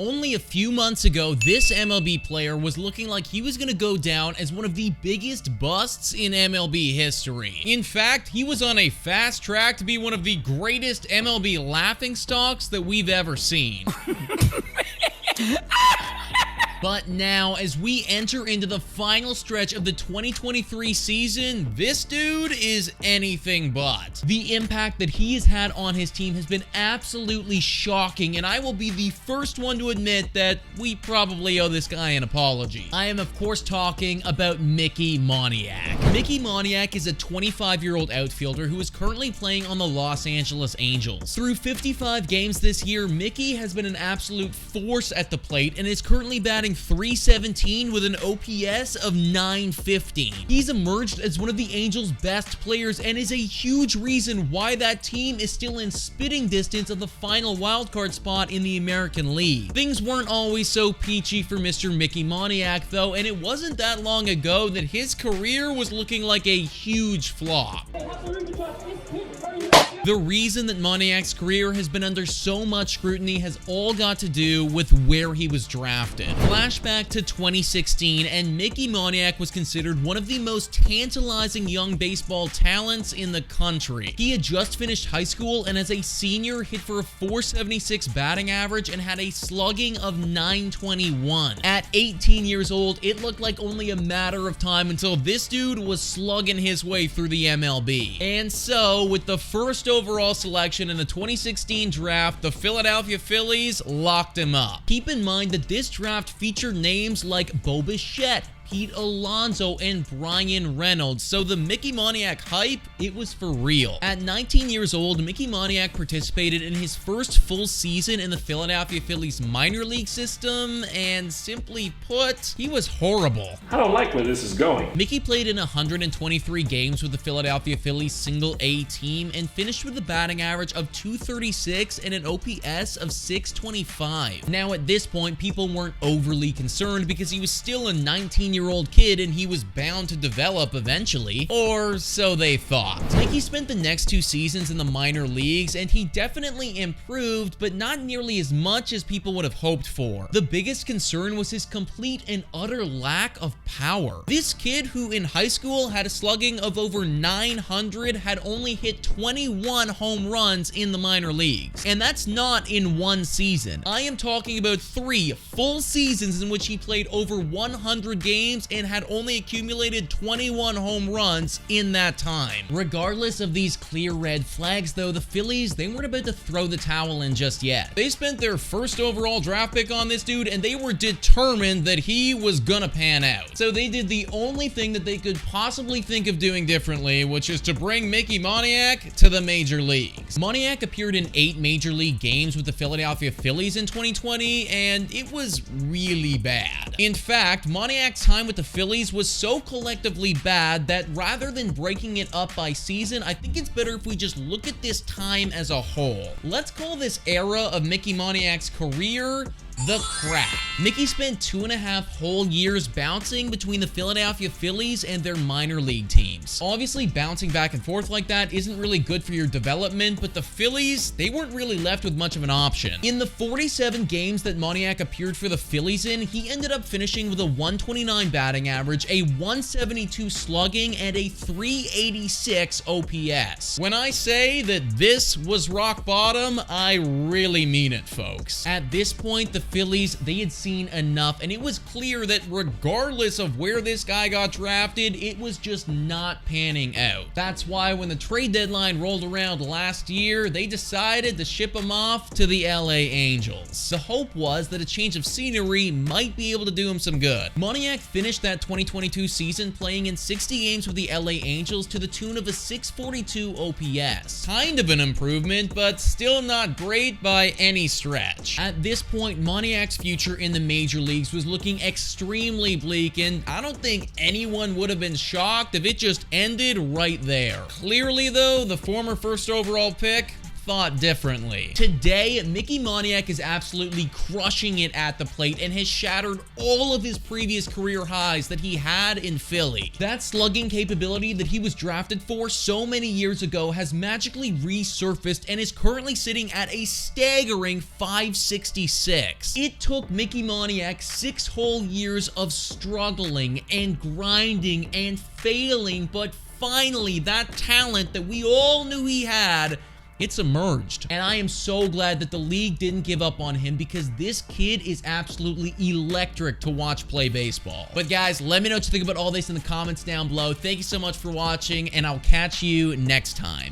Only a few months ago, this MLB player was looking like he was going to go down as one of the biggest busts in MLB history. In fact, he was on a fast track to be one of the greatest MLB laughingstocks that we've ever seen. But now, as we enter into the final stretch of the 2023 season, this dude is anything but. The impact that he has had on his team has been absolutely shocking, and I will be the first one to admit that we probably owe this guy an apology. I am, of course, talking about Mickey Moniak. Mickey Moniak is a 25-year-old outfielder who is currently playing on the Los Angeles Angels. Through 55 games this year, Mickey has been an absolute force at the plate and is currently batting .317 with an OPS of .915. He's emerged as one of the Angels' best players and is a huge reason why that team is still in spitting distance of the final wildcard spot in the American League. Things weren't always so peachy for Mr. Mickey Moniak, though, and it wasn't that long ago that his career was looking like a huge flop. The reason that Moniak's career has been under so much scrutiny has all got to do with where he was drafted. Flashback to 2016, and Mickey Moniak was considered one of the most tantalizing young baseball talents in the country. He had just finished high school and as a senior hit for a .476 batting average and had a slugging of .921. At 18 years old, it looked like only a matter of time until this dude was slugging his way through the MLB. And so, with the first overall selection in the 2016 draft, the Philadelphia Phillies locked him up. Keep in mind that this draft featured names like Bo Bichette, Pete Alonso, and Brian Reynolds, so the Mickey Moniak hype, it was for real. At 19 years old, Mickey Moniak participated in his first full season in the Philadelphia Phillies minor league system, and simply put, he was horrible. I don't like where this is going. Mickey played in 123 games with the Philadelphia Phillies Single-A team and finished with a batting average of .236 and an OPS of .625. Now, at this point, people weren't overly concerned because he was still a 19-year-old kid and he was bound to develop eventually, or so they thought. Mickey spent the next 2 seasons in the minor leagues and he definitely improved, but not nearly as much as people would have hoped for. The biggest concern was his complete and utter lack of power. This kid, who in high school had a slugging of over 900, had only hit 21 home runs in the minor leagues. And that's not in one season. I am talking about 3 full seasons in which he played over 100 games and had only accumulated 21 home runs in that time. Regardless of these clear red flags, though, the Phillies, they weren't about to throw the towel in just yet. They spent their first overall draft pick on this dude and they were determined that he was gonna pan out. So they did the only thing that they could possibly think of doing differently, which is to bring Mickey Moniak to the major leagues. Moniak appeared in 8 major league games with the Philadelphia Phillies in 2020, and it was really bad. In fact, Moniak's time with the Phillies was so collectively bad that rather than breaking it up by season, I think it's better if we just look at this time as a whole. Let's call this era of Mickey Moniak's career the crap. Mickey spent 2.5 whole years bouncing between the Philadelphia Phillies and their minor league teams. Obviously, bouncing back and forth like that isn't really good for your development, but the Phillies, they weren't really left with much of an option. In the 47 games that Moniak appeared for the Phillies in, he ended up finishing with a .129 batting average, a .172 slugging, and a .386 OPS. When I say that this was rock bottom, I really mean it, folks. At this point, the Phillies, they had seen enough, and it was clear that regardless of where this guy got drafted, it was just not panning out. That's why when the trade deadline rolled around last year, they decided to ship him off to the LA Angels. The hope was that a change of scenery might be able to do him some good. Moniak finished that 2022 season playing in 60 games with the LA Angels to the tune of a .642 OPS. Kind of an improvement, but still not great by any stretch. At this point, Moniak's future in the major leagues was looking extremely bleak, and I don't think anyone would have been shocked if it just ended right there. Clearly, though, the former first overall pick thought differently. Today, Mickey Moniak is absolutely crushing it at the plate and has shattered all of his previous career highs that he had in Philly. That slugging capability that he was drafted for so many years ago has magically resurfaced and is currently sitting at a staggering 566. It took Mickey Moniak 6 whole years of struggling and grinding and failing, but finally that talent that we all knew he had, it's emerged. And I am so glad that the league didn't give up on him, because this kid is absolutely electric to watch play baseball. But guys, let me know what you think about all this in the comments down below. Thank you so much for watching, and I'll catch you next time.